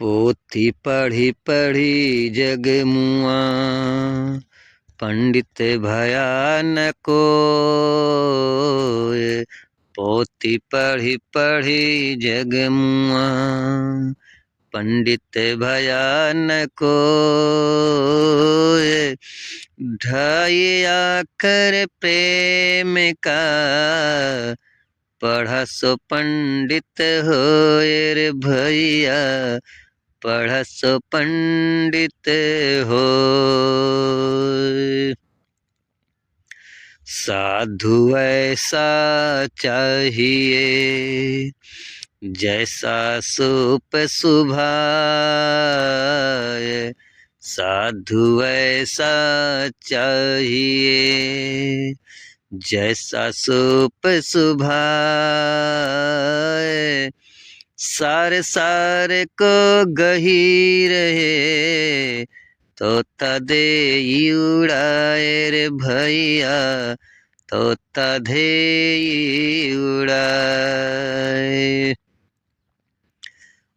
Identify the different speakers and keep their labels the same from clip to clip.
Speaker 1: पोथी पढ़ी पढ़ी जग मुआ, पंडित भया न कोय। पोथी पढ़ी पढ़ी जग मुआ, पंडित भया न कोय। ढाया कर प्रेम का, पढ़ा सो पंडित होए रे भैया, पढ़ा सो पंडित होए। साधु ऐसा चाहिए, जैसा सूप सुभाए। साधु ऐसा चाहिए, जैसा सूप सुभाए। सारे सारे को गही रहे, तोता दे उड़ाए रे भैया, तोता दे उड़ाए।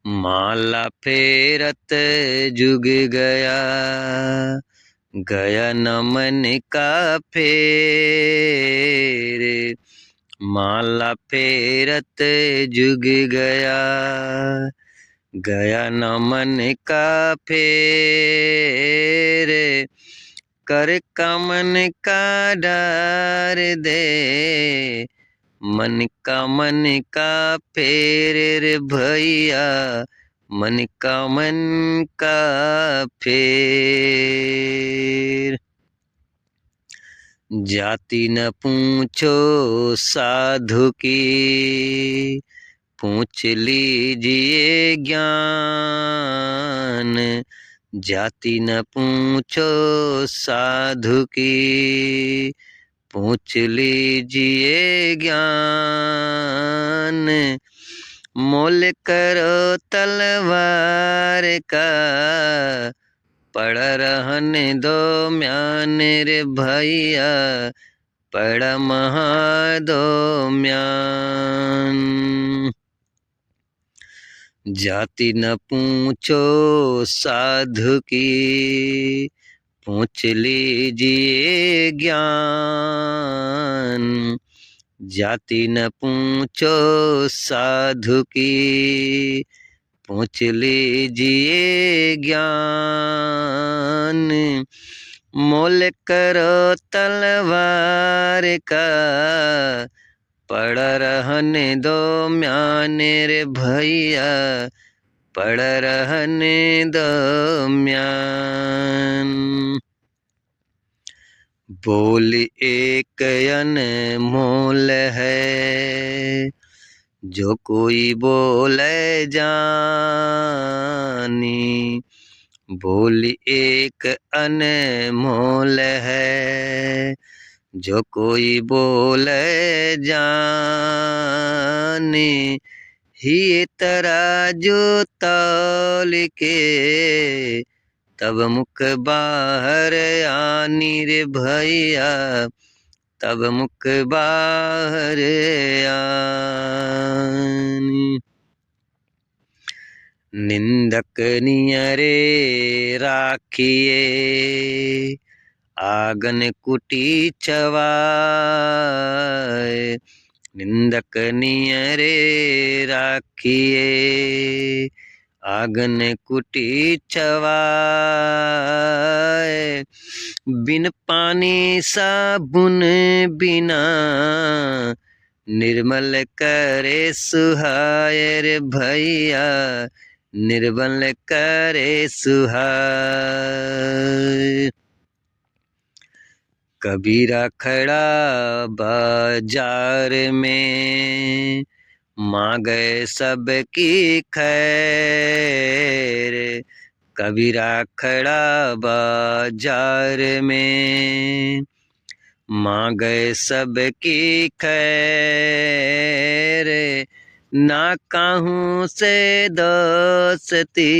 Speaker 1: माला फेरत जुग गया, गया न मन का फेर। माला फेरत जुग गया, गया न मन का फेर। कर का मन का डार दे, मन का फेर रे भैया, मन का फेर। जाति न पूछो साधु की, पूछ लीजिए ज्ञान। जाति न पूछो साधु की, पूछ लीजिए ज्ञान। मोल करो तलवार का, पड़ रहने दो म्यान रे भैया, पड़ महादो म्यान। जाति न पूछो साधु की, पूछ लीजिए ज्ञान। जाति न पूछो साधु की, पूछ लीजिए ज्ञान। मोल करो तलवार का, पड़ रहने दो म्यान रे भैया, पड़ रहने दो म्यान। बोल एक अनमोल है, जो कोई बोले जानी। बोल एक अनमोल है, जो कोई बोले जानी। ही तराजू तौल के, तब मुख बाहर आनी रे भैया, तब मुख बाहर आनी। निंदक नियरे राखिए, आगन कुटी चवाए। निंदक नियरे राखिए, आगन कुटी चवाए। बिन पानी साबुन बिना, निर्मल करे सुहाए रे भैया, निर्मल करे सुहाए। कबीरा खड़ा बाजार में, मांगे सबकी खैर। कबीरा खड़ा बाजार में, मांगे सबकी खैर। ना काहूँ से दोस्ती,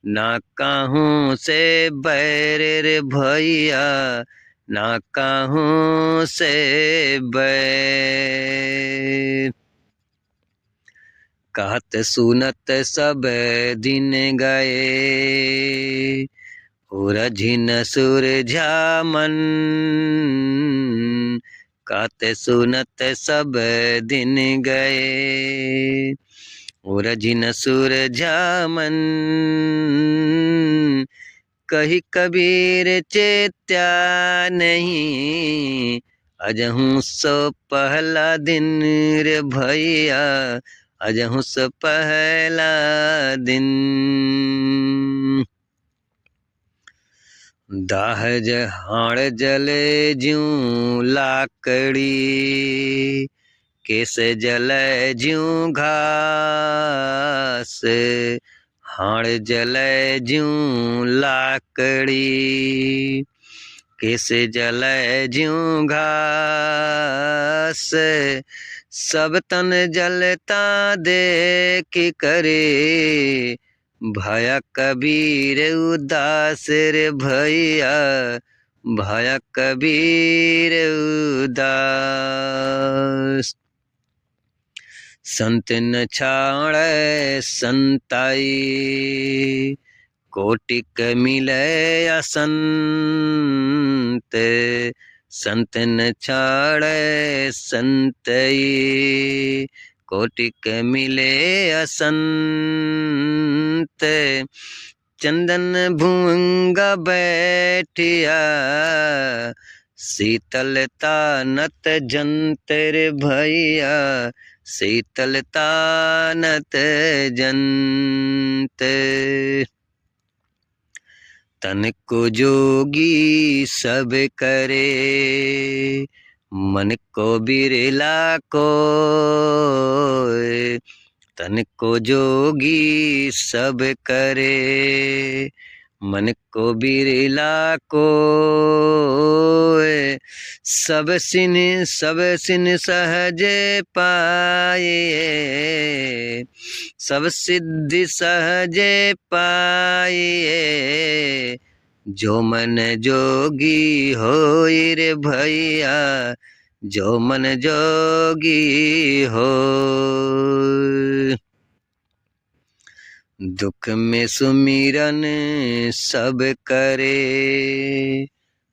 Speaker 1: ना काहूँ से बैर रे भैया, ना काहूँ से बैर। कहत सुनत सब दिन गए, उरझिन सुरझा मन। कहत सुनत सब दिन गए, उरझिन सुरझा मन। कही कबीर चेत्या नहीं, अजहूँ सो पहला दिन रे भैया, अजहूँ सो पहला दिन। दाह जहाड़ जले ज्यों लाकड़ी, केस जले ज्यों घास। हाड़ जले ज्यों लाकड़ी, केस जले ज्यों घास। सब तन जलता देख करे, भया कबीर उदास रे भैया, भया कबीर उदास। संत न छाड़े संताई, कोटिक मिले असंत। संत न छाड़े संतई, कोटिक मिले असंत। चंदन भूंगा बैठिया, शीतलता नत जंतर भैया, शीतलता नत जंत। तन को जोगी सब करे, मन को बिरला को। तन को जोगी सब करे, मन को बिरला को। सब सिन सहज पाए, सब सिद्धि सहज पाए। जो मन जोगी होई रे भैया, जो मन जोगी हो। दुख में सुमिरन सब करे,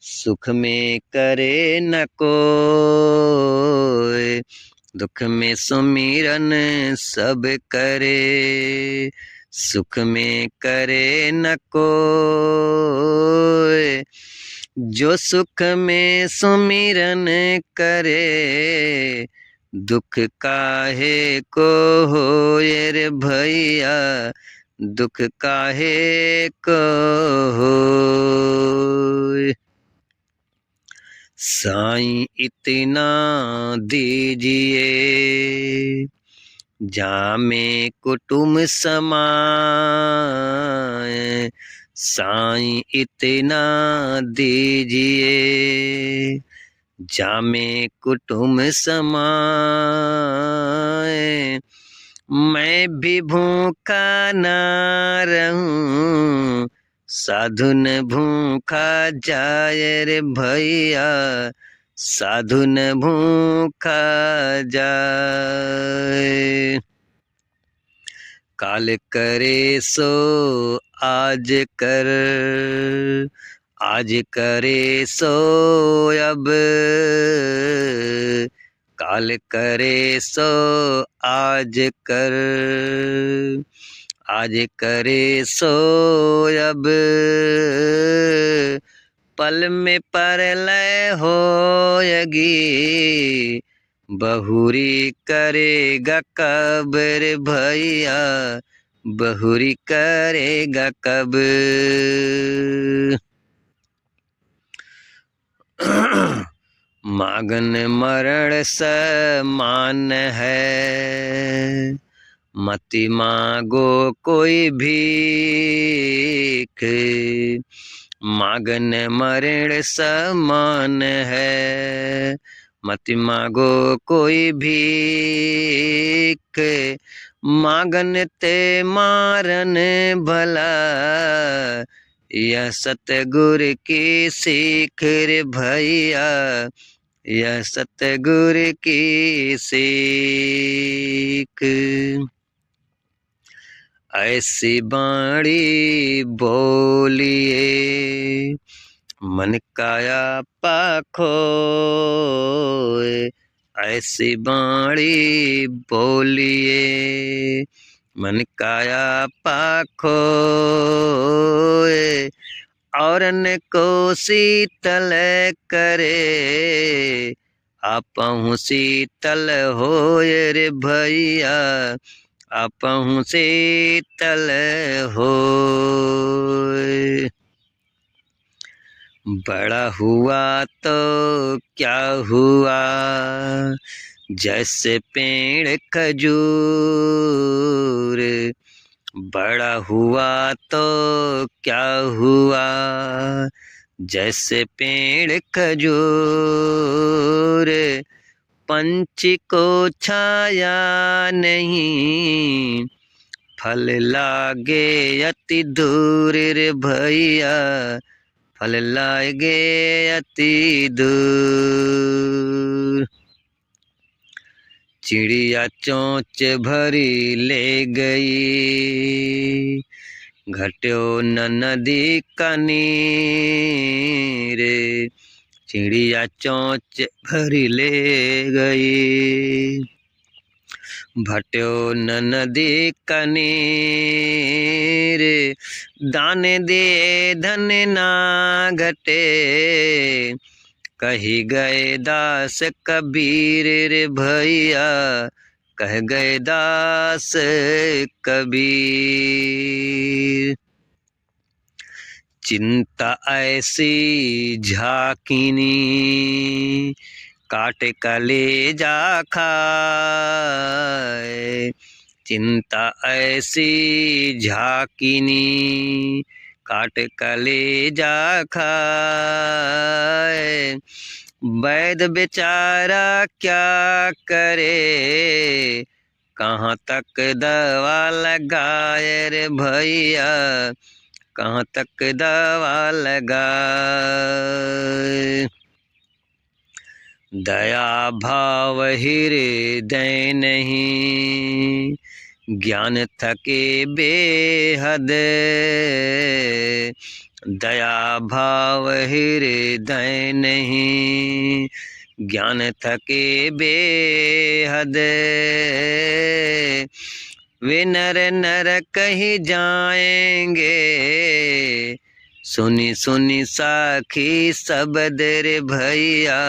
Speaker 1: सुख में करे न कोय। दुख में सुमिरन सब करे, सुख में करे न कोय। जो सुख में सुमिरन करे, दुख काहे को होए रे भैया, दुख काहे को होए। साईं इतना दीजिए, जामे कुटुम समाए। साईं इतना दीजिए, जामे कुटुम समाए। मैं भी भूखा ना रहूं, साधु न भूखा जाए रे भैया, साधु न भूखा जाए। काल करे सो आज कर, आज करे सो अब। काल करे सो आज कर, आज करे सो अब। पल में परलय होयगी, बहुरी करेगा कब रे भैया, बहुरी करेगा कब। मागन मरण समान है, मति मांगो कोई भीख। मागन मरण समान है, मति मांगो कोई भीख। मागन ते मारन भला, यह सतगुर की सीख रे भैया, यह सतगुर की सीख। ऐसी बाणी बोलिए मन काया पाखोए। ऐसी बाणी बोलिए मन काया पाखोए। औरन को शीतल करे आपहु शीतल होए रे भैया आपहु शीतल होए। बड़ा हुआ तो क्या हुआ जैसे पेड़ खजूर। बड़ा हुआ तो क्या हुआ जैसे पेड़ खजूर। पंछी को छाया नहीं फल लागे अति दूर रे भैया फल लागे अति दूर। चिड़िया चोंच भरी ले गई घट्यो न नदी का नीर। चिड़िया चोंच भरी ले गई भट्यो न नदी का नीर। दाने दे धन ना घटे कही गए दास कबीर रे भैया कह गए दास कबीर। चिंता ऐसी झाकिनी काट कलेजा खाए। चिंता ऐसी झाकिनी काट कलेजा खाए। वैद बेचारा क्या करे कहाँ तक दवा लगाए रे भैया कहाँ तक दवा लगाए। दया भाव हृदय नहीं ज्ञान थके बेहद। दया भाव हृदय नहीं ज्ञान थके बेहद। वे नर नर कहीं जाएंगे सुनी सुनी साखी शब्द रे भैया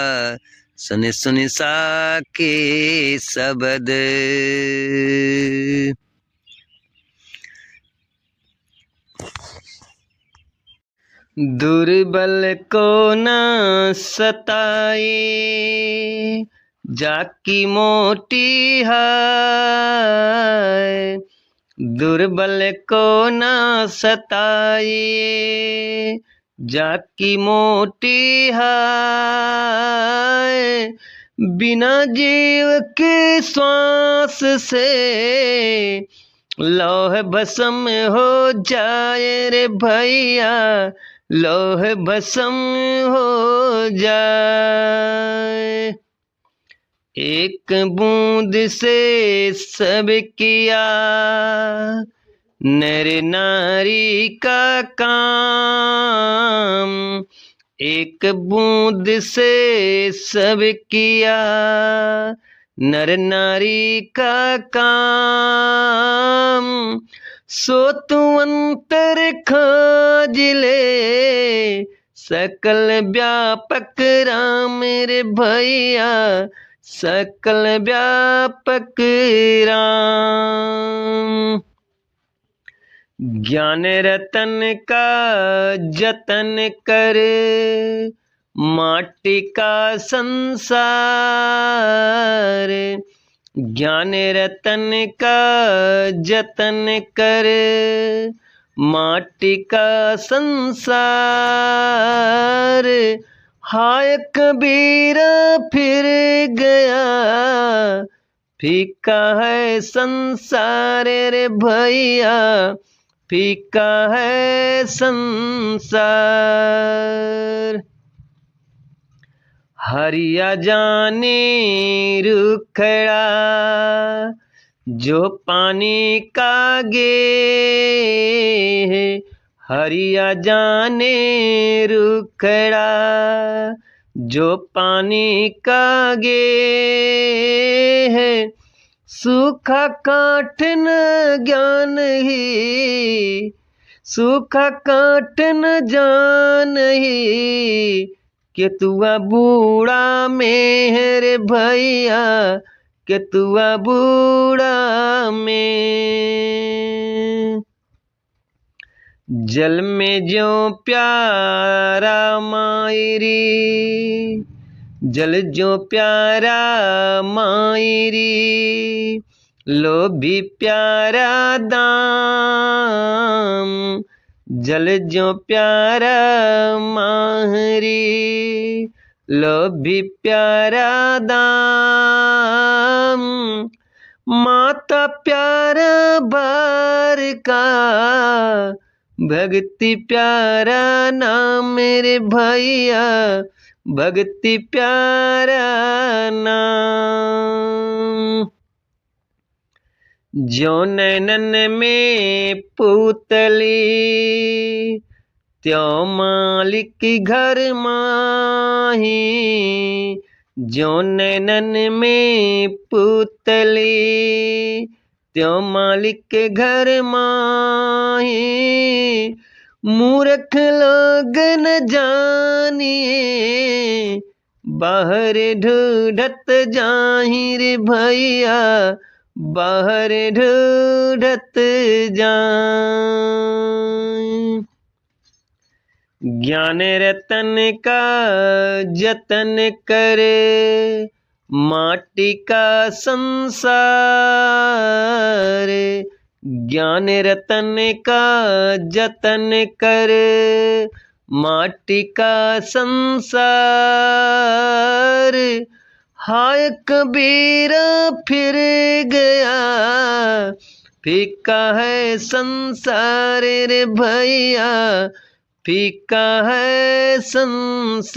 Speaker 1: सुनी सुनी साखी शब्द। दुर्बल को न सताए जाकी मोटी है। दुर्बल को न सताए जाकी मोटी है। बिना जीव के श्वास से लौह भस्म हो जाए रे भैया लौह भस्म हो जाए। एक बूंद से सब किया नर नारी का काम। एक बूंद से सब किया नर नारी का काम। सो तू अंतर खोज ले सकल व्यापक राम रे भैया सकल व्यापक राम। ज्ञान रतन का जतन कर माटी का संसार। ज्ञान रतन का जतन कर माटी का संसार। हाय कबीरा फिर गया फीका है संसार रे भैया फीका है संसार। हरिया जाने रुखड़ा जो पानी का गे हरिया जाने रुखड़ा, जो पानी का गे है सूखा काठ न ज्ञान ही, सूखा काठ न जान ही, के तुआ बूढ़ा मेहर भैया, के तुआ बूढ़ा में। जल में जो प्यारा मायरी, जल जो प्यारा मायरी, लो भी प्यारा दाम, जल जो प्यारा माहरी, लो भी प्यारा दाम। माता प्यारा बार का, भक्ति प्यारा नाम मेरे भैया, भक्ति प्यारा नाम। जो नैनन में पुतली, त्यों मालिक घर माही, जो नैनन में पुतली, त्यों मालिक के घर माही। मूर्ख लोग न जानिए, बाहर ढूंढत जाहिर भैया, बाहर ढूंढत जाए। ज्ञान रतन का जतन करे, माटी का संसार, ज्ञान रतन का जतन करे, माटी का संसार। हाय कबीरा फिर गया, फीका है संसार रे भैया, फीका है संसार।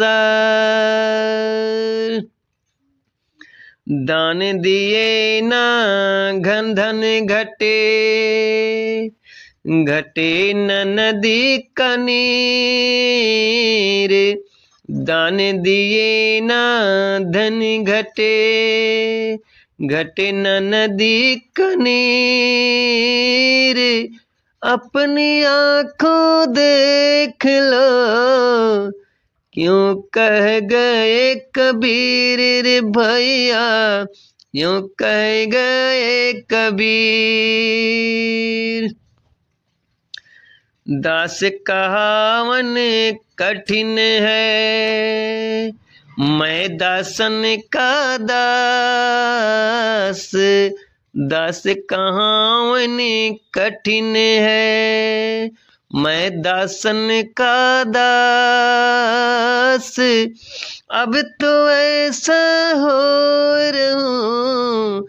Speaker 1: दान दिए ना घन धन घटे, घटे न नदी का नीर, दान दिए ना धन घटे, घटे न नदी का नीर। अपनी आंखों देख लो, क्यों कह गए कबीर रे भैया, क्यों कह गए कबीर। दास कहावन कठिन है, मैं दासन का दास, दास कहावन कठिन है, मैं दासन का दास। अब तो ऐसा हो रहूं,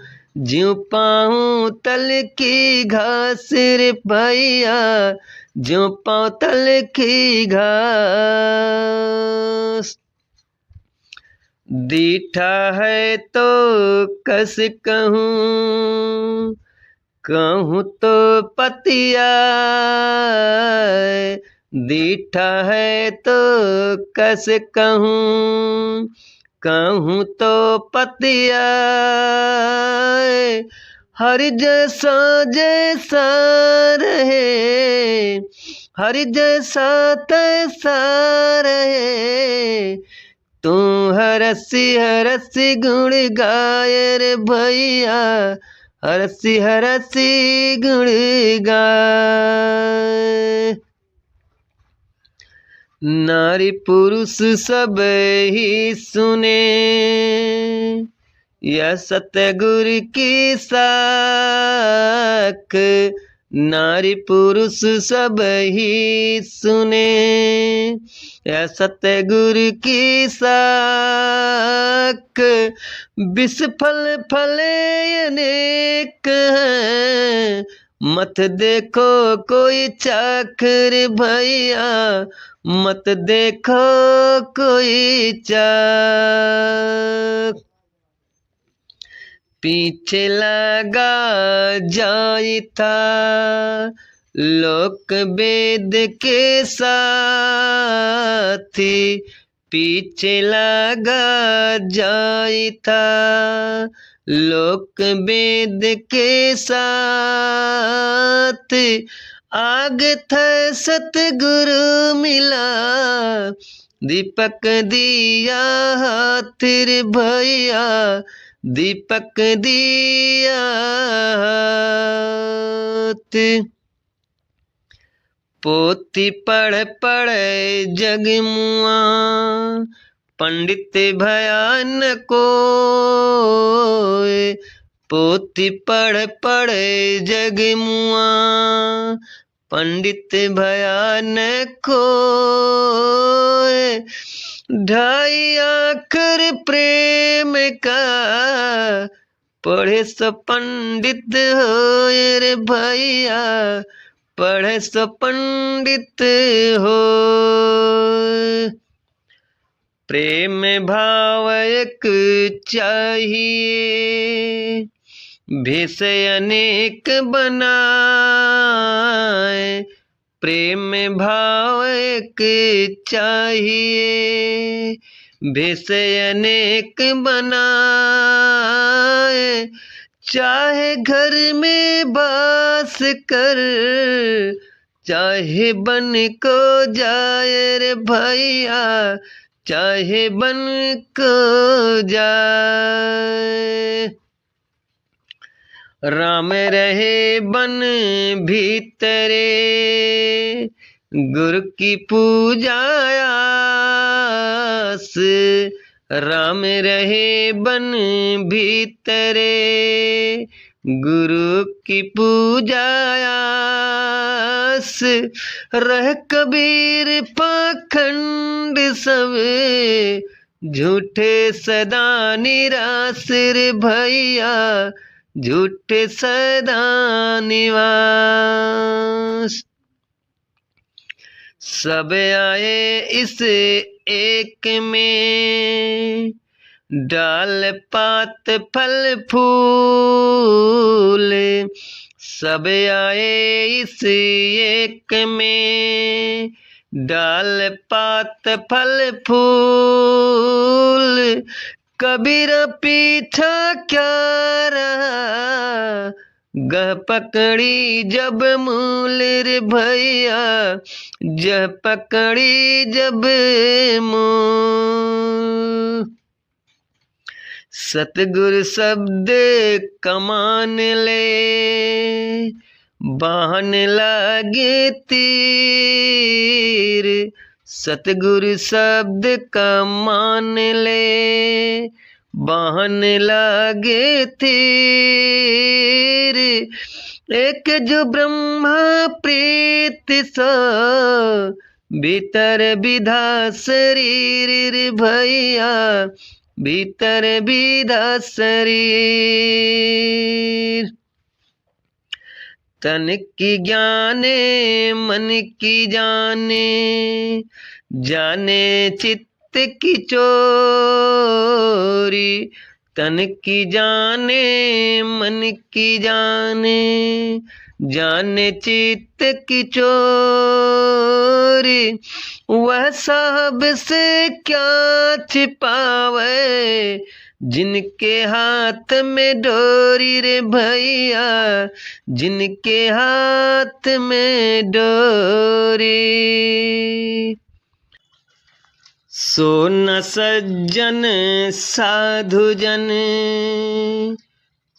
Speaker 1: ज्यों पाऊं तल की घास रे भैया, ज्यों पाऊं तल की घास। दीठा है तो कस कहूं, कहूं तो पतिया, दीठा है तो कस कहूं, कहूं तो पतिया। हर जैसा जैसा रहे, हर जैसा तैसा रहे, तू हरसी गुण गाय रे भैया, हरसी गुण गाय। नारी पुरुष सब ही सुने, यह सतगुरु की साख, नारी पुरुष सब ही सुने, यह सतगुरु की साख। विष फल फले अनेक हैं, मत देखो कोई चाखर भैया, मत देखो कोई चाख। पीछे लगा जाई था लोक वेद के साथी, पीछे लगा जाई था लोक वेद के साथ। आग था सतगुरु मिला दीपक दिया हाथ रे भैया, दीपक दिया हाथ। पोथी पढ़ पढ़ जग मुआ पंडित भयान कोय, पोथी पढ़ पढ़ जग मुआ पंडित भयान कोय। ढाई आखर प्रेम का पढ़े सो पंडित होए रे भैया, पढ़े सो पंडित हो। प्रेम भाव एक चाहिए भेष अनेक बनाए, प्रेम भाव एक चाहिए भेष अनेक बनाए। चाहे घर में बास कर चाहे बन को जाए रे भैया, चाहे बन को जाए। राम रहे बन भीतरे गुरु की पूजा आस, राम रहे बन भीतरे गुरु की पूजा आस। रह कबीर पाखंड सब झूठे सदा निराश रे भैया, झूठे सदा निवास। सब आए इस एक में डाल पात फल फूल, सब आए इस एक में डाल पात फल फूल। कबीर पीछा क्या रहा गह पकड़ी जब मूल रे भैया, जह पकड़ी जब मूल। सतगुरु शब्द कमान ले बाहन लागे तीर, सतगुरु शब्द कमान ले बाहन लागे तीर। एक जो ब्रह्मा प्रीत सा भीतर विधा शरीर रे भैया, भीतर विधा शरीर। तन की ज्ञाने मन की जाने, जाने चित्त की चोरी। तन की जाने मन की जाने, जाने चित्त की चोरी। वह साहब से क्या छिपावे जिनके हाथ में डोरी रे भैया, जिनके हाथ में डोरी। सो न सज्जन साधु जन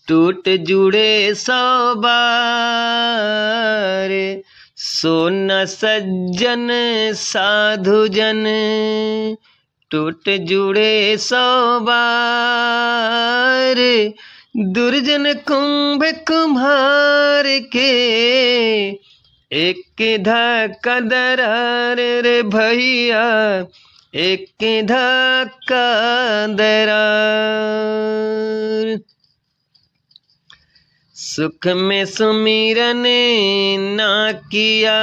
Speaker 1: टूट जुड़े सौ बार, सो न सज्जन साधु जन टूट जुड़े सौ बार। दुर्जन कुंभ कुम्हार के एक धक्का दरार रे भैया, एक धक्का दरार। सुख में सुमिरन ना किया,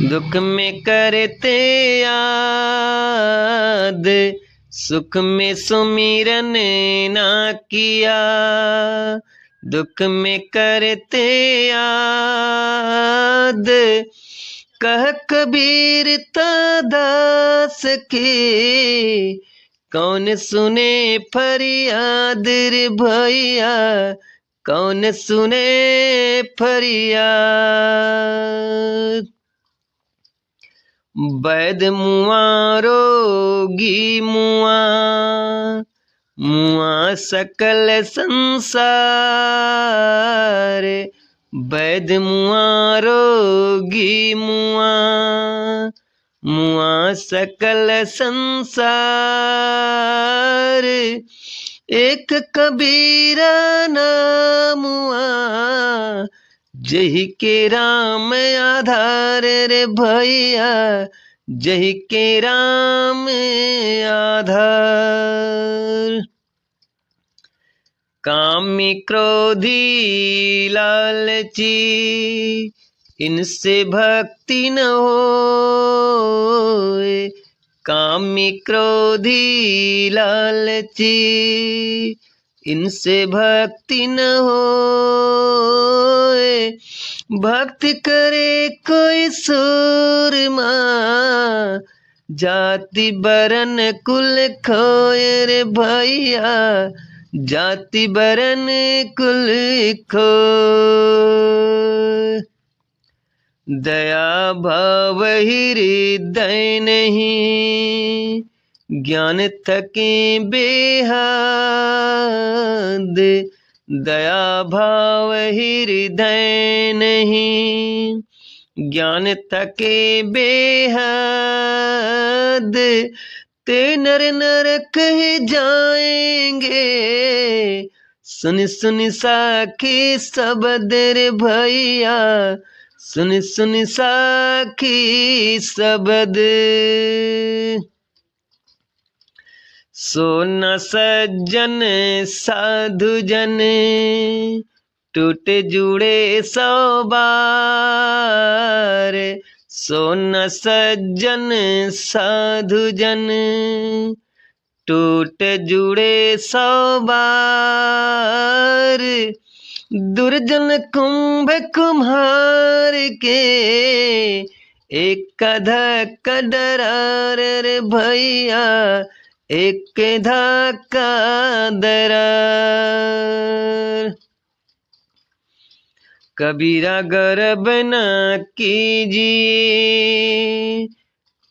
Speaker 1: दुख में करते याद, सुख में सुमिरन ना किया, दुख में करते याद। कह कबीर दास के, कौन सुने फरियाद रे भैया, कौन सुने फरियाद। वैद मुआ रोगी मुआ, मुआ सकल संसार। वैद मुआ रोगी मुआ, मुआ सकल संसार। एक कबीरा नाम मुआ, जही के राम आधार रे भैया, जही के राम आधार। कामी क्रोधी लालची, इनसे भक्ति न होए। कामी क्रोधी लालची, इनसे भक्ति न होए। भक्ति करे कोई सूरमा, जाति बरन कुल खोए रे भैया, जाति बरन कुल खोए। दया भाव हृदय नहीं, ज्ञान थके बेहद। दया भाव हृदय नहीं, ज्ञान थके बेहद। ते नर नरक ही जाएंगे, सुन सुन साखी शब्द रे भैया, सुन सुन साखी शब्द। सोना सज्जन साधु जन, टूटे जुड़े सौ बार। सोना सज्जन साधु जन, टूट जुड़े सौ बार। दुर्जन कुंभ कुम्हार के, एक धक्का दरार रे भैया, एक धक्का दरार। कबीरा गर्व न कीजिए,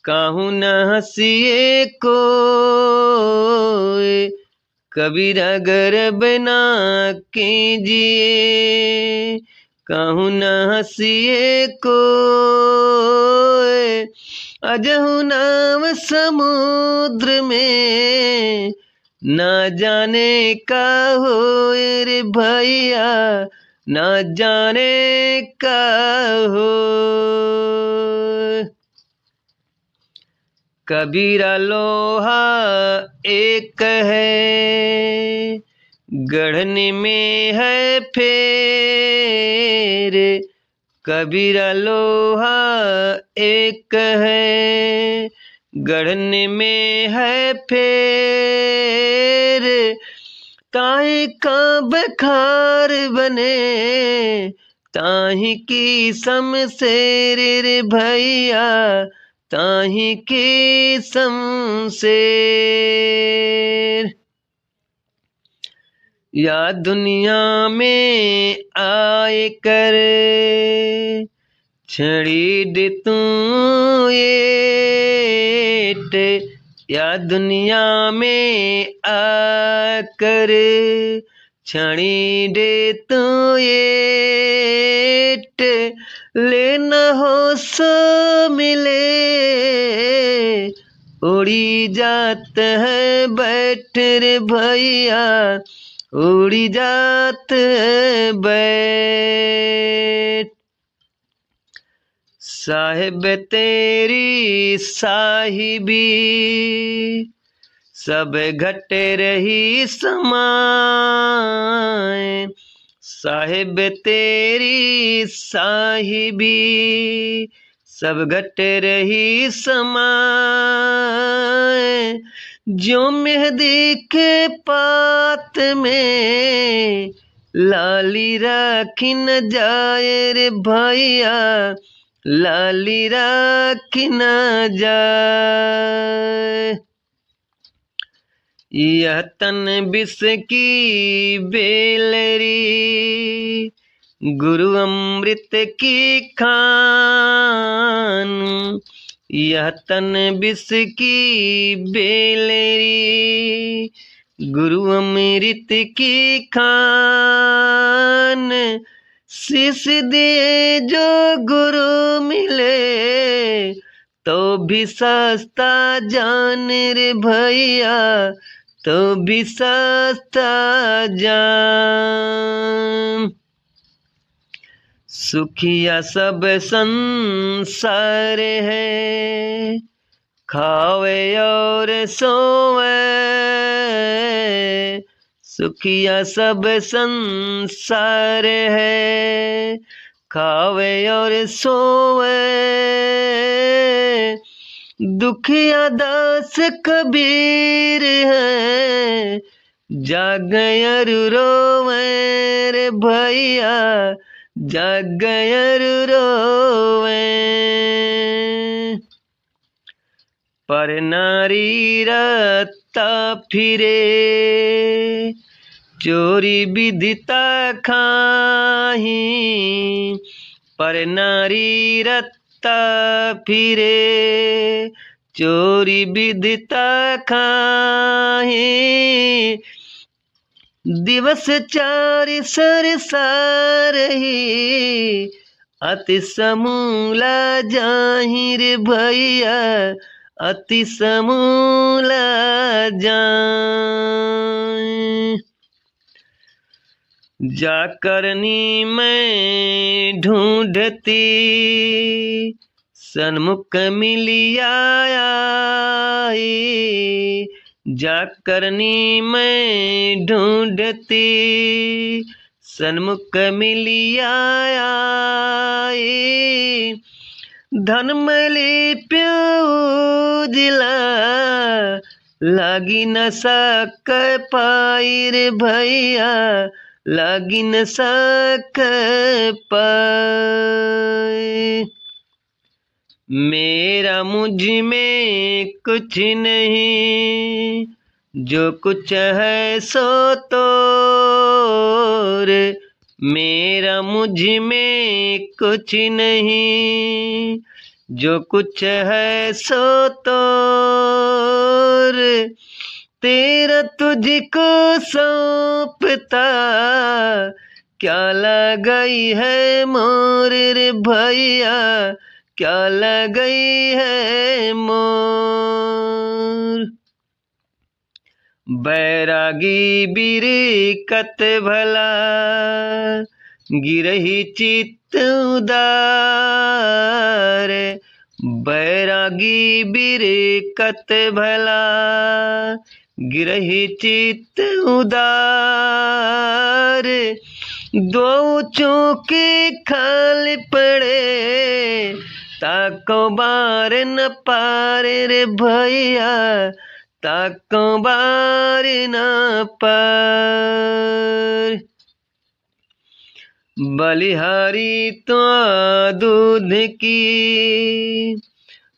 Speaker 1: काहू न हंसिए कोई। कबीरा गर्व न कीजिए, काहू न हंसिए कोई। अजहु नाम समुद्र में, न जाने का होए रे भैया, न जाने का हो। कबीरा लोहा एक है, गढ़ने में है फेर। कबीरा लोहा एक है, गढ़ने में है फेर। ताही का बखार बने, ताही की शमशेर रे भैया, ताही की शमशेर। या दुनिया में आए कर, छड़ी दे तू एट। या दुनिया में आकर, छड़ी दे तू एट। लेना हो सो मिले, उड़ी जात है बैठ रे भैया, उड़ी जात है बैठ। साहिब तेरी साहिबी, सब घट रही समाए। साहिब तेरी साहिबी, सब घट रही समाए। जो मेहंदी के पात में लाली राखी न जाए रे भैया, लाली राखी न जाए। यह तन विष की बेलरी, गुरु अमृत की खान। यह तन विष की बेलरी, गुरु अमृत की खान। शीश दिए जो गुरु मिले, तो भी सस्ता जान रे भैया, तो भी सस्ता जान। सुखिया सब संसार है, खावे और सोवे। सुखिया सब संसार है, खावे और सोवे। दुखिया दास कबीर है, जागयर रोवे रे भैया, जागयर रोवे। पर नारी रत्ता फिरे, चोरी विदिता खाही। पर नारी रत्ता फिरे, चोरी विदिता खाही। दिवस चारि सरसार ही, अति समूला जाहिर भैया, अति समूला जान। जाकरनी में ढूंढती, सन्मुख मिलिया आई। जाकरनी में ढूंढती, सन्मुख मिलिया आई। धनमली प्यूजिला, लागी न सक पाई रे भैया, लागी न सक पाई। मेरा मुझ में कुछ नहीं, जो कुछ है सो तोर। मेरा मुझ में कुछ नहीं, जो कुछ है सो तोर। तेरा तुझको सौंपता, क्या लगई है मोर रे भैया, क्या लगई है मोर। बैरागी बिरकत भला, गिरही चित्त उदार। बैरागी बिरकत भला, गिरही चित्त उदार। दो चौके खाल पड़े, ताको बार न पारे रे भैया, ताको बार न पार। बलिहारी तो दूध की,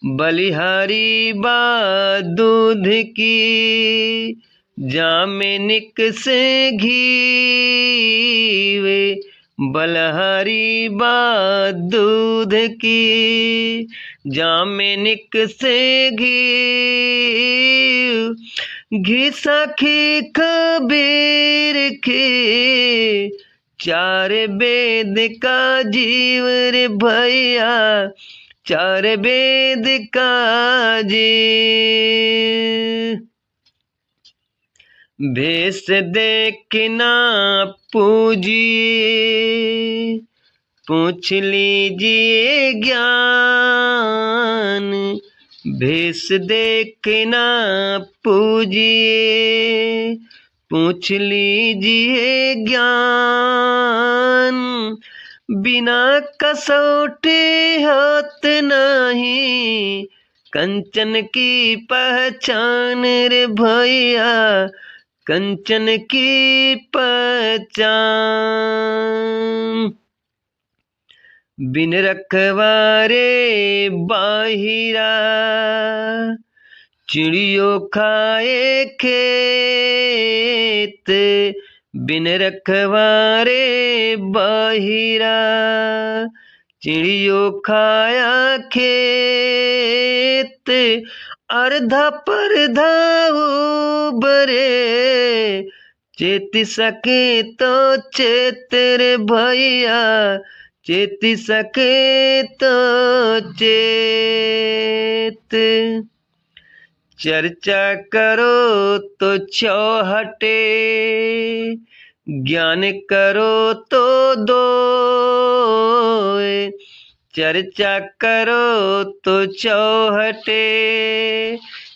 Speaker 1: बलिहारी बा दूध की। जामे निक से घीवे, बलिहारी बा दूध की। जामे निक से घी, घी साखी कबीर की। चार वेद का जीव रे भैया, चार वेद का जीव। भेष देखना पूजिए, पूछ लीजिए ज्ञान। भेष देखना पूजिए, पूछ लीजिए ज्ञान। बिना कसौटी होत नहीं, कंचन की पहचान रे भैया, कंचन की पहचान। बिन रखवारे बाहिरा, चिड़ियों खाए खेत। बिन रखवारे बाहिरा, चिड़ियों खाया खेत। अर्धा परधा बरे, चेत सके तो चेत रे भैया, चेत सके तो चेत। चर्चा करो तो चौहटे, ज्ञान करो तो दो। चर्चा करो तो चौहटे,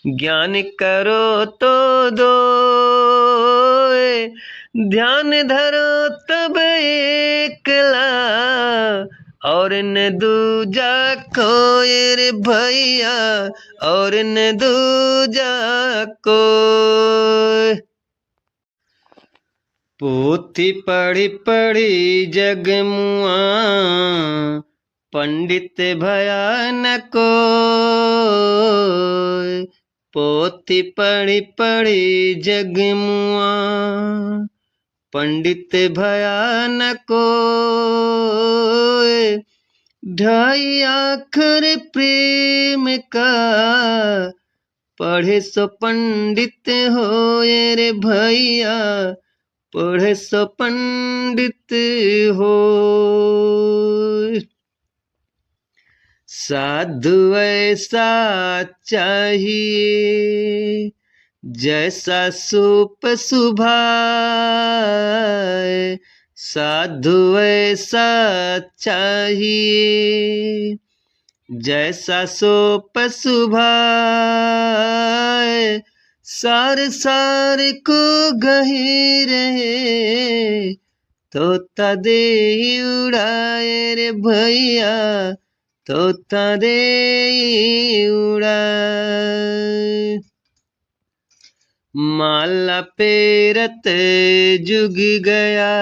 Speaker 1: ज्ञान करो तो दो। ध्यान धरो तब एकला, और न दूजा कोई रे भैया, और न दूजा कोई। पोथी पढ़ी पढ़ी जगमुआ, पंडित भया न कोई। पोथी पढ़ी पढ़ी जगमुआ, पंडित भया न कोई। ढाई आखर प्रेम का, पढ़े सो पंडित होए रे भैया, पढ़े सो पंडित हो। साधु ऐसा चाहिए, जैसा सूप सुभाए। साधु ऐसा चाहिए, जैसा सूप सुभाए। सार सार को गही रहे, तोता दे उड़ाए रे भैया, तोता दे उड़ाए। माला पेरत जुग गया,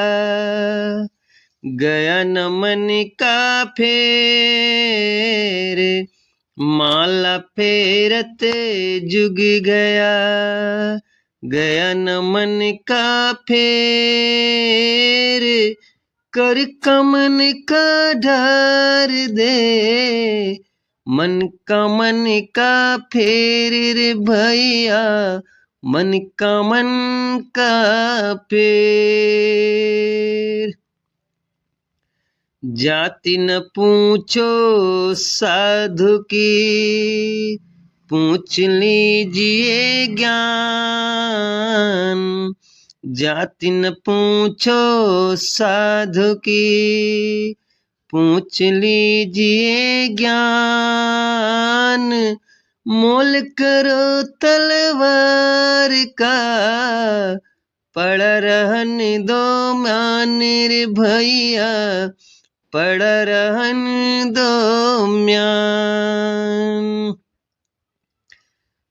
Speaker 1: गया न मन का फेर। माला फेरत जुग गया, गया न मन का फेर। कर कमन का ढार दे, मन का मन का फेर रे भैया, मन का मन का फेर। जाति न पूछो साधु की, पूछ लीजिए ज्ञान। जाति न पूछो साधु की, पूछ लीजिए ज्ञान। मोल करो तलवार का, पड़ रहन दो म्यान रे भैया, पड़ रहन दो म्यान।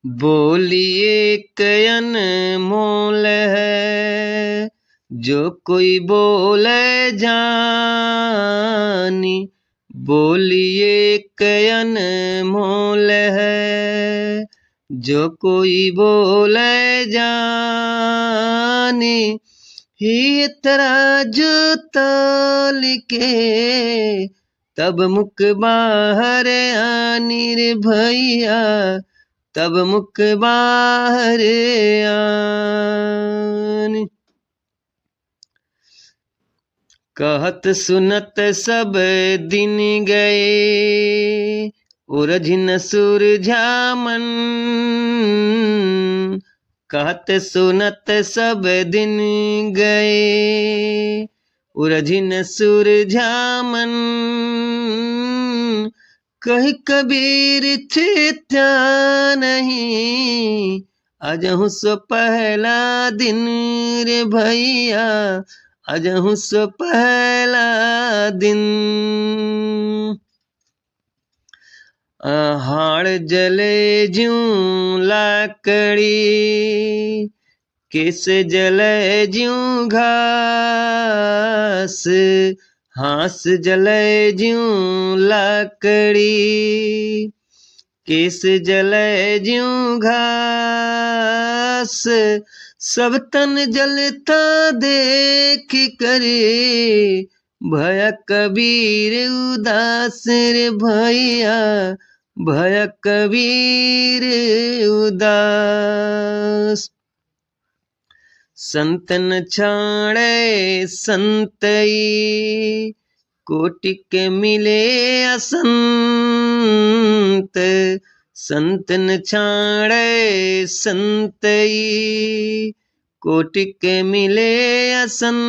Speaker 1: बोलिए कयन मोल है, जो कोई बोले जानी। बोलिए कयन मोल है, जो कोई बोले जानी। ही तराजू तौल के, तब मुख बाहर आनी रे भैया, तब मुख बाहर आनी। कहत सुनत सब दिन गए, उरझ न सुरझा मन। कहत सुनत सब दिन गए, उरझ न सुरझा मन। कही कबीर चित्ता नहीं, अजहु सो पहला दिन रे भैया, अजहु सो पहला दिन। हाड़ जले ज्यों लाकड़ी, केस जले ज्यों घास, हास जले ज्यों लाकड़ी, केस जले ज्यों घास। सब तन जलता देख करे, भया कबीर उदास रे भैया, भया कबीर उदास। संतन छाड़े संतई, कोटिक मिले असंत। संतन छाड़े संतई, कोटिक मिले असंत।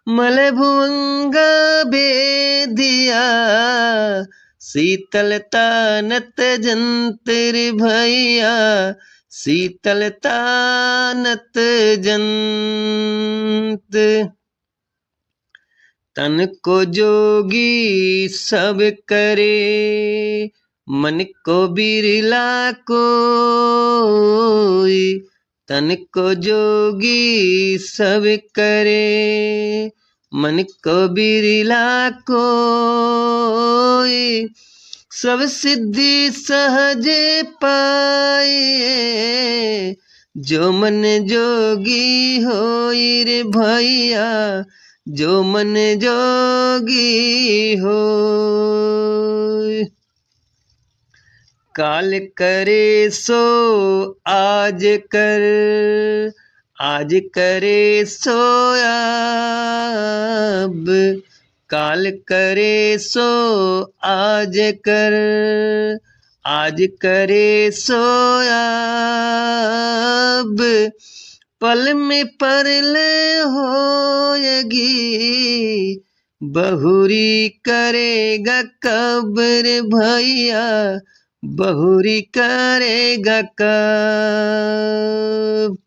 Speaker 1: मल भुअंगा बेदिया, शीतलता नत जंतर भैया, शीतलता नत जंत। तन को जोगी सब करे, मन को बिरला कोई। तन को जोगी सब करे, मन को बिरला कोई। सब सिद्धि सहजे पाए, जो मन जोगी होई रे भैया, जो मन जोगी होय। काल करे सो आज कर, आज करे सो अब। काल करे सो आज कर, आज करे सो अब। पल में परल होयगी, बहुरी करेगा कब्र भैया, बहुरी करेगा कब।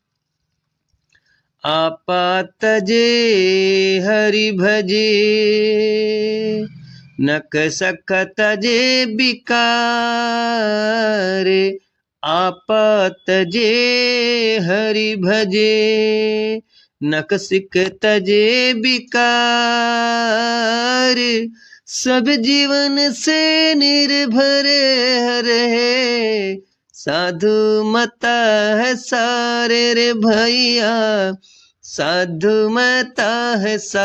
Speaker 1: आपा तजे हरि भजे, नक सख तजे बिकार। आपा तजे हरि भजे, नक सिख तजे बिकार। सब जीवन से निर्भर रहे, साधु मता है सारे रे भैया, साधु मता है सार।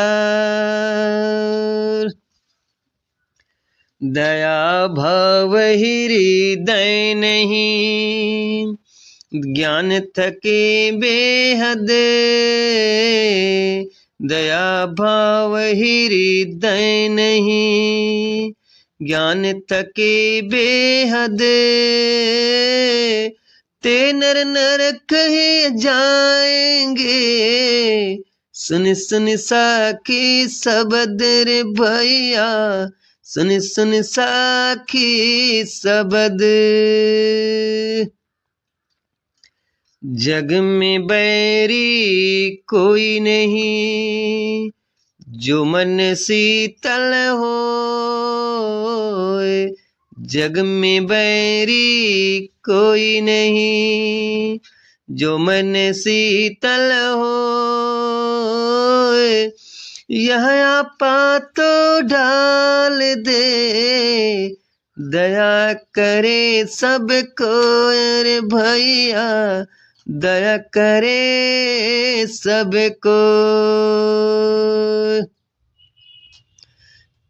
Speaker 1: दया भाव हृदय नहीं, ज्ञान थके बेहद। दया भाव हृदय नहीं, ज्ञान थके बेहद। ते नर नर कहे जाएंगे, सुन सुन साखी शब्द रे भैया, सुन सुन साखी शब्द। जग में बैरी कोई नहीं, जो मन शीतल होए। जग में बैरी कोई नहीं, जो मन शीतल होए। यह आपा तो डाल दे, दया करे सबको रे भैया, दया करे सबको।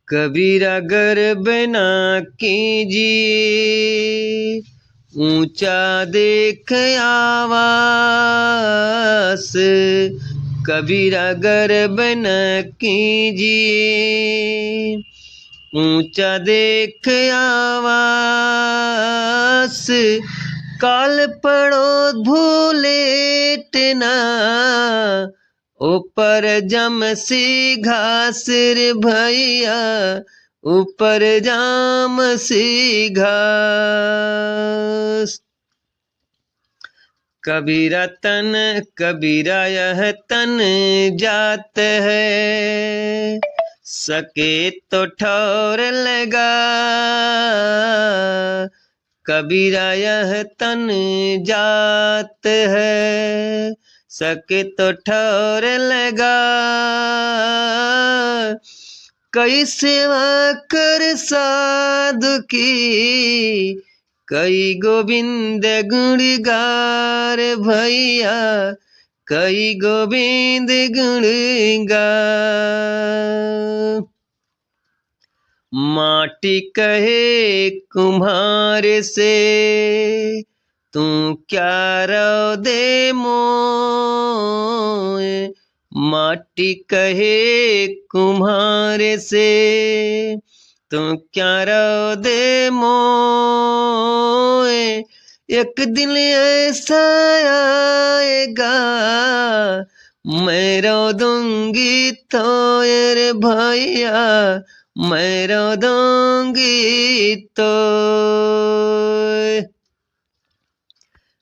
Speaker 1: कबीरा गर्व ना कीजिए, ऊंचा देख आवास। कबीरा गर्व न कीजिए, ऊंचा देख आवास। काल पड़ो भूलेटना, ऊपर जम सी घास रे भैया, ऊपर जाम सी घास। कबीरा तन कबीरा यह तन जात है, सके तो ठौर लगा कबीरा यह तन जात है। सके तो ठौर लगा कई सेवा कर साधु की कई गोविंद गुण गार भैया कई गोविंद गुण गा। माटी कहे कुम्हार से तू क्या रो दे मोए। माटी कहे कुम्हार से तू क्या रो दे मोए। एक दिन ऐसा आएगा मैं रो दूंगी तो रे भैया मैं रो दूंगी तो।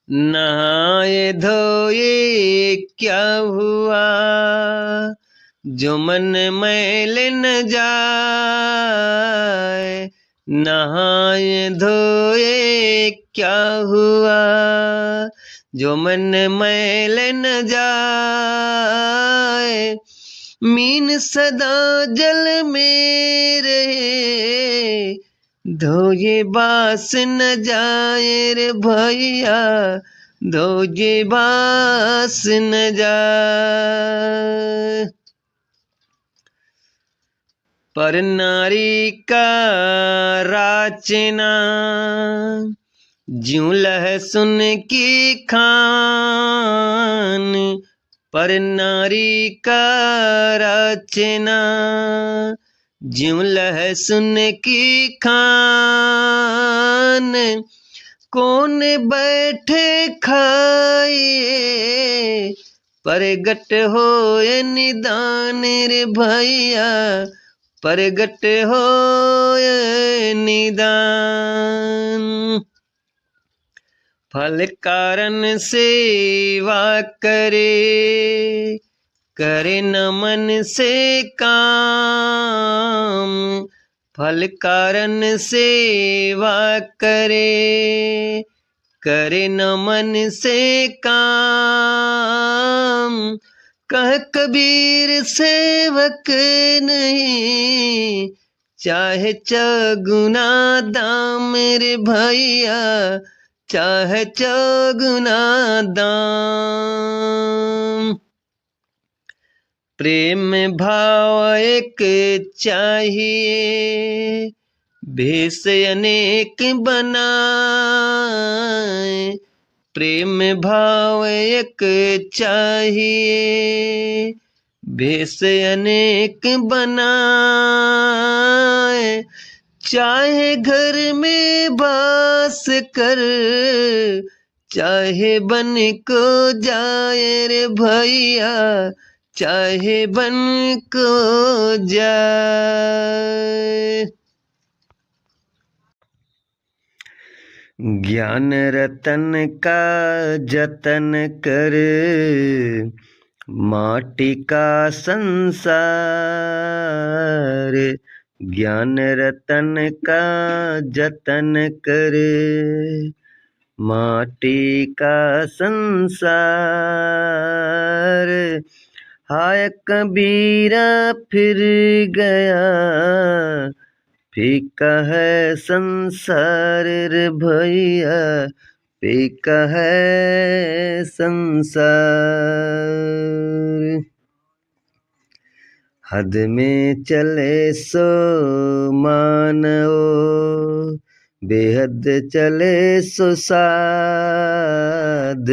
Speaker 1: नहाए धोए क्या हुआ जो मन मैल न जाए। नहाए धोए क्या हुआ जो मन मैल न जाए। मीन सदा जल में रहे धोए बास न जाए रे भैया धोए बास न जाए। पर नारी का राचना ज्यों लहसुन की खान। पर नारी का राचना ज्यों लहसुन की खान। कौन बैठे खाए परगट होए निदान रे भैया परगट होए निदान। फल कारण सेवा करे करे न मन से काम। फल कारण सेवा करे करे न मन से काम। कह कबीर सेवक नहीं चाहे चौगुना दाम रे भैया चाहे चौगुना दाम। प्रेम भाव एक चाहिए भेष अनेक बनाए। प्रेम भाव एक चाहिए भेष अनेक बनाए। चाहे घर में बास कर चाहे बन को जाए रे भैया चाहे बन को जाए। ज्ञान रतन का जतन कर माटी का संसार। ज्ञान रतन का जतन कर माटी का संसार। हाय कबीरा फिर गया फीका है संसार रे भैया फीका है संसार। हद में चले सो मानो बेहद चले सो साध।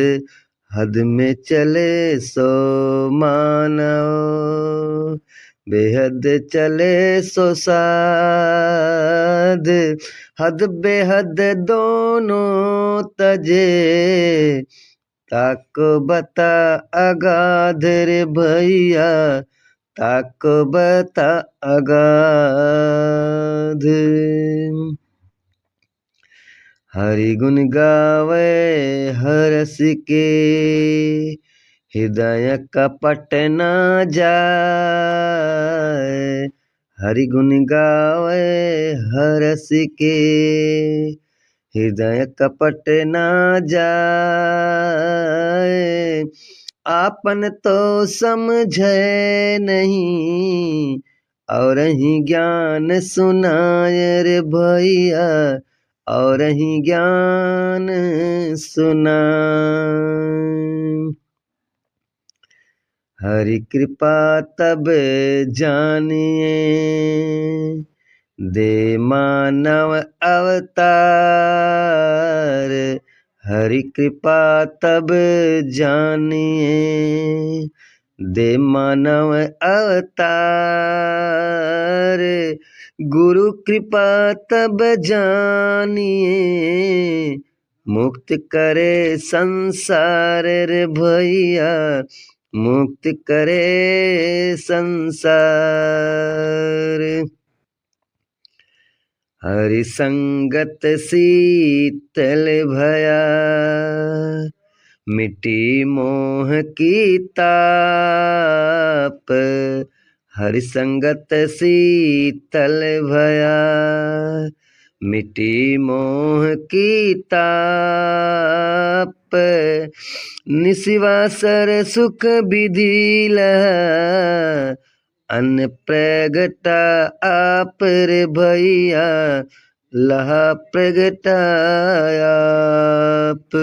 Speaker 1: हद में चले सो मानो बेहद चले सो साध। हद बेहद दोनों तजे ताको बता अगाध रे भैया ताको बता अगाध। हरि गुण गावे हरस के हृदय कपट न जाए। हरि गुण गावे हरस के, हृदय कपट ना जाए। आपन तो समझे नहीं, और ही ज्ञान सुनाए रे भैया, और ही ज्ञान सुनाए। हरि कृपा तब जानिए, दे मानव अवतार। हरि कृपा तब जानिए, दे मानव अवतार। गुरु कृपा तब जानिए, मुक्त करे संसार रे भैया, मुक्त करे संसार। हरि संगत शीतल भया, मिटी मोह की ताप। हरि संगत शीतल भया, मिटी मोह की ताप। निशिवासर सुख विधि लहा, अन्न प्रगटा आप रे भैया, लहा प्रगटाया आप।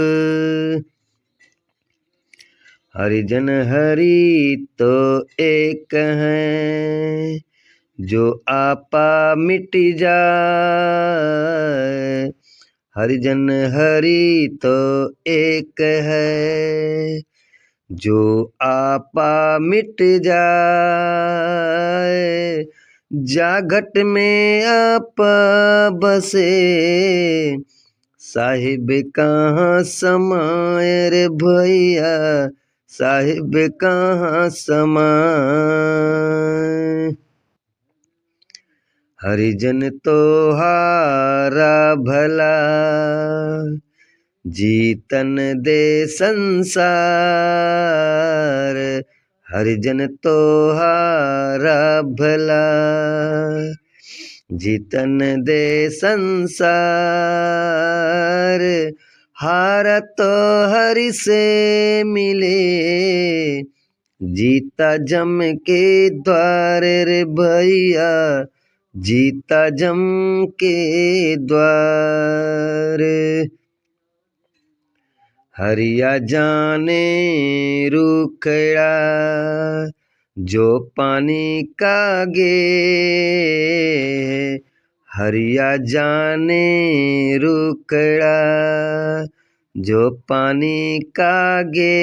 Speaker 1: हरिजन हरि तो एक है, जो आपा मिट जाए। हरिजन हरि तो एक है, जो आपा मिट जाए। जागट में आप बसे, साहिब कहाँ समाए रे भैया, साहिब कहाँ समाए। हरिजन तो हारा भला, जीतन दे संसार। हरिजन तो हारा भला, जीतन दे संसार। हारा तो हरि से मिले, जीता जम के द्वार रे भैया, जीता जम के द्वार। हरिया जाने रुखड़ा, जो पानी का गे। हरिया जाने रुखड़ा, जो पानी का गे।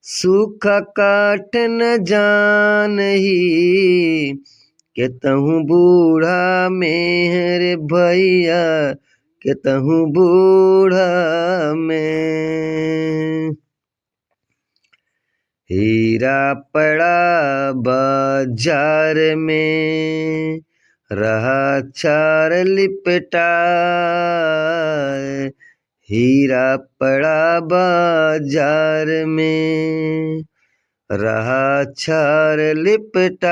Speaker 1: सूखा काट न जानही, केतहु बूढ़ा मेहर भैया, केतहु बूढ़ा में। हीरा पड़ा बाजार में, रहा चार लिपटाए। हीरा पड़ा बाजार में, रहा चार लिपटाए।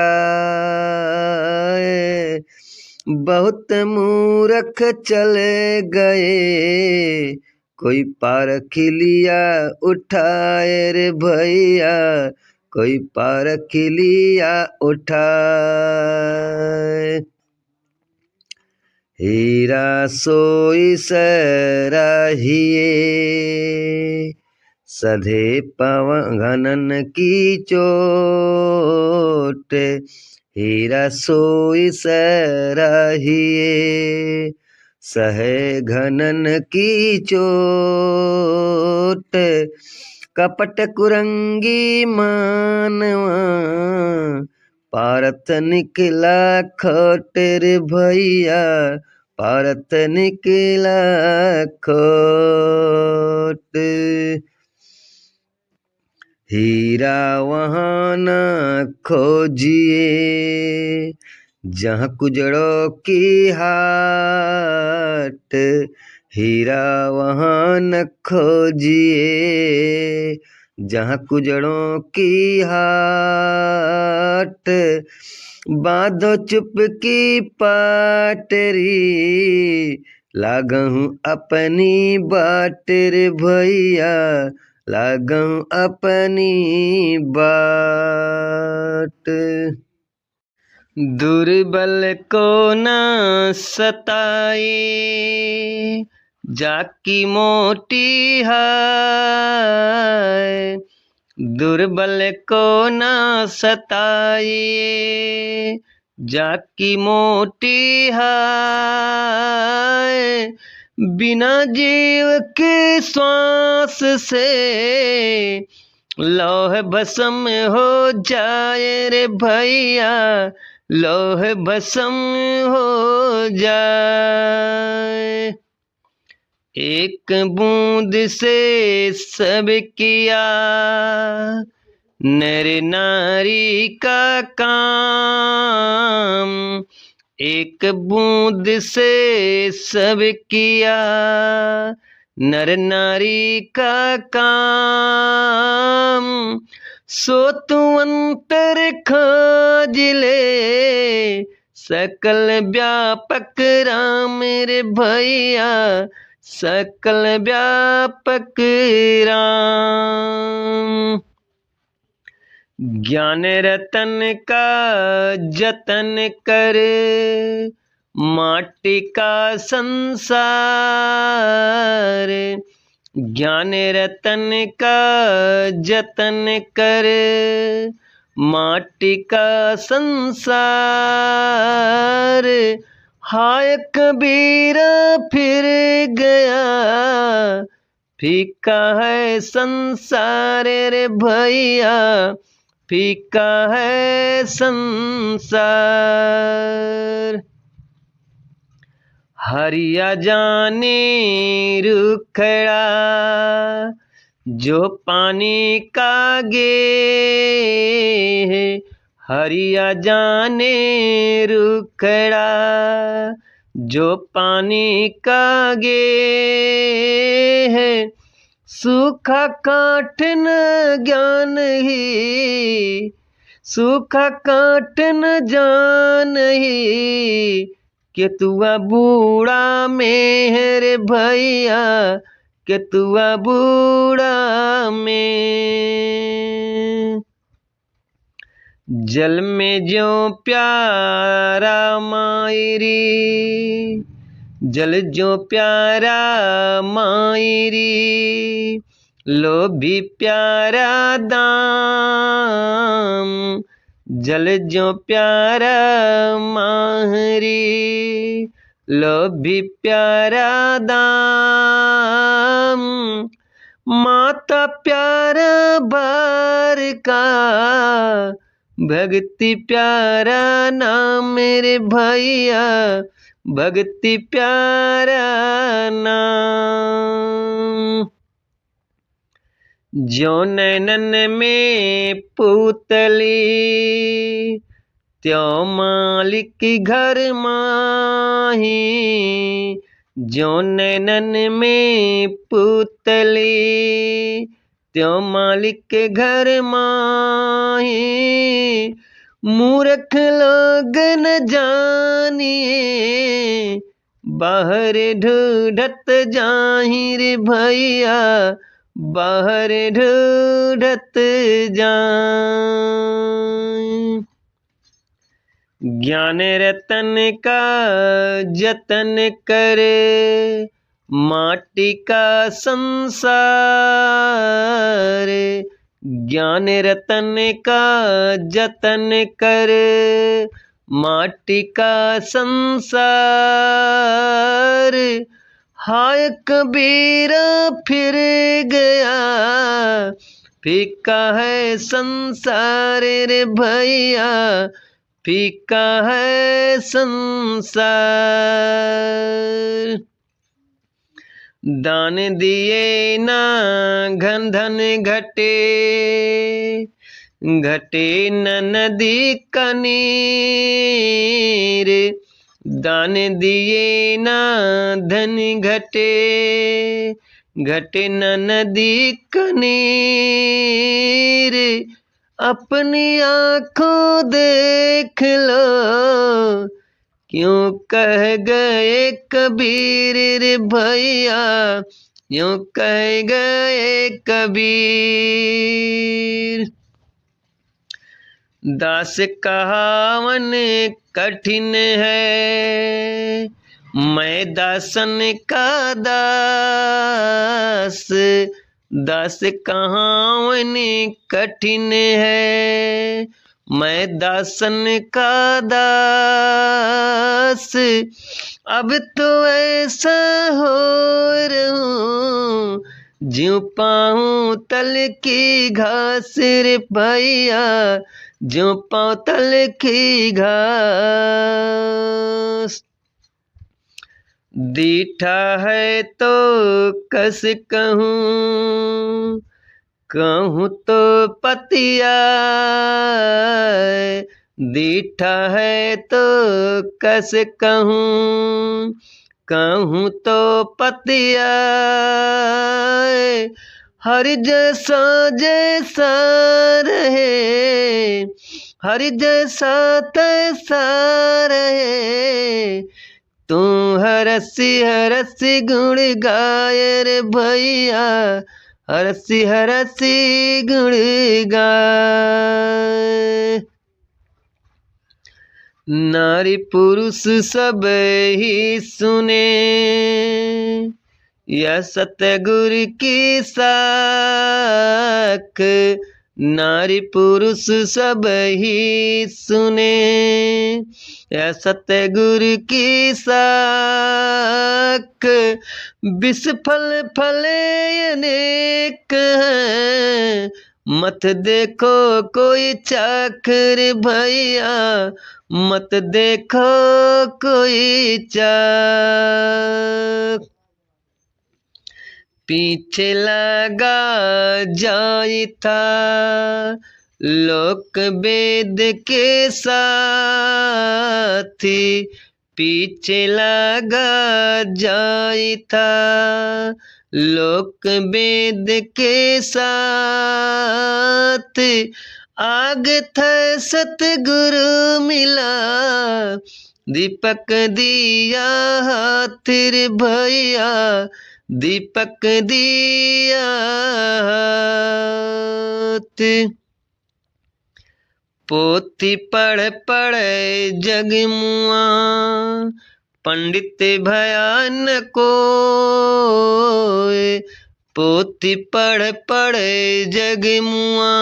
Speaker 1: बहुत मूर्ख चले गए, कोई पारख लिया उठाए रे भैया, कोई पारख लिया उठाए। हीरा सोई सराहिए, सधे पवघनन की चोट। हीरा सोई सराहिए, सहे घनन की चोट। कपट कुरंगी मानवा, पारत निकला खोट रे भैया, पारत निकला खोट। हीरा वहाँ न खोजिए, जहाँ कुजड़ों की हाट। हीरा वहाँ न खोजिए, जहाँ कुजड़ों की हाट, बांधो चुपकी पाटरी, लागहूँ अपनी बाट रे भैया, लागहूँ अपनी बाट। दुर्बल को न सताए, जाकी मोटी है, दुर्बल को न सताए, जाकी मोटी है, बिना जीव की श्वास से लौह भस्म हो जाए रे भैया, लौह भस्म हो जाए। एक बूंद से सब किया नर नारी का काम, एक बूंद से सब किया नर नारी का काम, सो तू अंतर खोज ले सकल व्यापक राम रे भैया, सकल व्यापक राम। ज्ञान रतन का जतन कर, माटी का संसार, ज्ञान रतन का जतन कर, माटी का संसार, हाय कबीरा फिर गया, फीका है संसार रे भैया, फीका है संसार। हरिया जाने रुखड़ा, जो पानी का गे, हरिया जाने रुखड़ा, जो पानी का गे है, सूखा काठ न ज्ञान ही, सूखा काठ न जान ही, के तुआ बूढ़ा में है रे भैया, के तुआ बूढ़ा में। जल में जो प्यारा मायरी, जल जो प्यारा मायरी, लोभी प्यारा दाम, जल जो प्यारा माहरी, लोभी प्यारा दाम, माता प्यारा बार का, भक्ति प्यारा नाम मेरे भैया, भक्ति प्यारा नाम। जो नैनन में पुतली, त्यों मालिक घर माही, जो नैनन में पुतली, त्यों मालिक घर माही, मूर्ख लोग न जानिए, बाहर ढूंढत जाहिर भैया, बाहर ढूंढत जाए। ज्ञान रतन का जतन कर, माटी का संसार, ज्ञान रतन का जतन कर, माटी का संसार, हाय कबीरा फिर गया, फीका है संसार रे भैया, फीका है संसार। दान दिए ना घन धन घटे, घटे न नदी का नीर, दान दिए ना धन घटे, घटे न नदी कनीर, अपनी आंखों देख लो, क्यों कह गए कबीर रे भैया, क्यों कह गए कबीर। दास कहावन कठिन है, मैं दासन का दास। दास कहावन कठिन है, मैं दासन का दास। अब तो ऐसा हो रहूं, ज्यों पाऊं तल की घास रे भैया, ज्यों पाऊं तल की घास। दीठा है तो कस कहूँ, कहूँ तो पतिया। दीठा है तो कस कहूँ, कहूँ तो पतिया। हर जैसा जैसा रहे, हर जैसा तैसा रहे, तू हरसी हरसी गुण गाय रे भैया, हरसी हरसी गुण गाय। नारी पुरुष सब ही सुने, यह सतगुरु की साख। नारी पुरुष सब ही सुने, यह सतगुरु की साख। विष फल फले अनेक हैं, मत देखो कोई चाकर भैया, मत देखो कोई चाक। पीछे लगा जाई था लोक वेद के साथी, पीछे लगा जाई था लोक वेद के साथ। आग था सतगुरु मिला, दीपक दिया हाथ रे भैया, दीपक दिया हाथ। पोथी पढ़ पढ़ जग मुआ, पंडित भया न कोय। पोथी पढ़ पढ़ जग मुआ,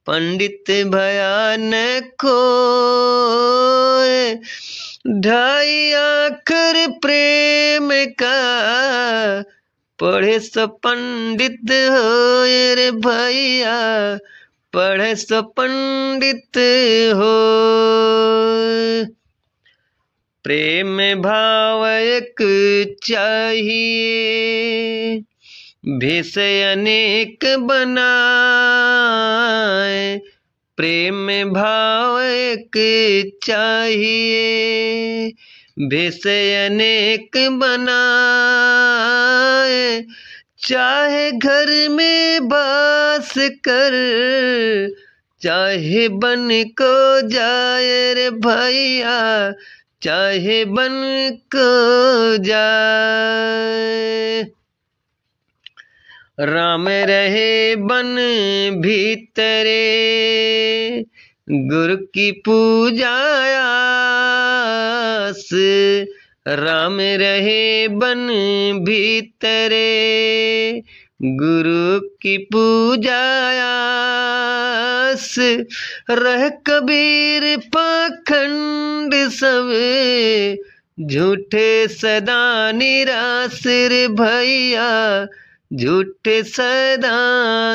Speaker 1: पंडित भया न कोय। ढाई आखर प्रेम का, पढ़े सो पंडित होए रे भैया, पढ़े सो पंडित हो। प्रेम भाव एक चाहिए, भेष अनेक बनाए। प्रेम भाव एक चाहिए, भेष अनेक बनाए। चाहे घर में बास कर, चाहे बन को जाए रे भैया, चाहे बन को जाए। राम रहे बन भीतरे, गुरु की पूजा आस। राम रहे बन भीतरे, गुरु की पूजा आस। रह कबीर पाखंड सब, झूठे सदा निराश रे भैया, झूठे सदा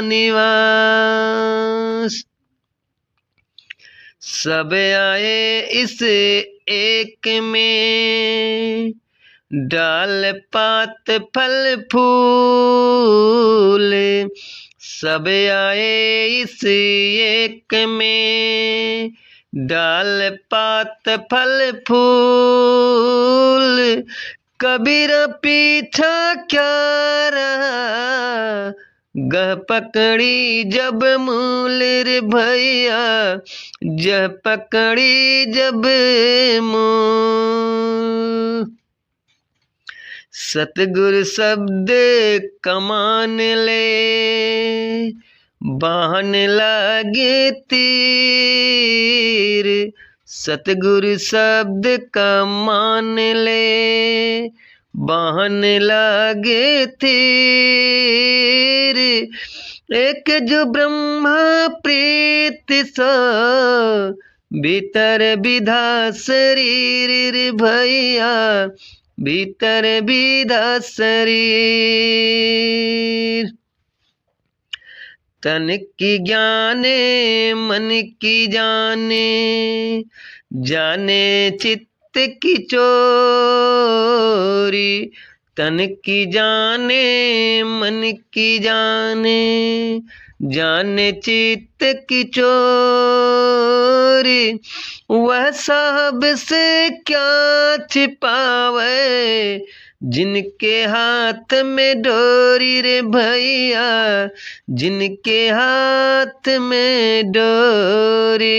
Speaker 1: निवास। सब आए इस एक में, डाल पात फल फूल। सब आए इस एक में, डाल पात फल फूल। कबीरा पीछा क्या रहा, गह पकड़ी जब मूल रे भैया, जह पकड़ी जब मूल। सतगुरु शब्द कमान ले, बाहन लागे तीर। सतगुरु शब्द कमान ले, बाहन लागे तीर। एक जो ब्रह्मा प्रीत सो, भीतर विधा शरीर रे भैया, भीतर विधा शरीर। तन की ज्ञाने मन की जाने, जाने चित्त की चोरी। तन की जाने मन की जाने, जाने चित्त की चोरी। वह साहब से क्या छिपावे, जिनके हाथ में डोरी रे भैया, जिनके हाथ में डोरी।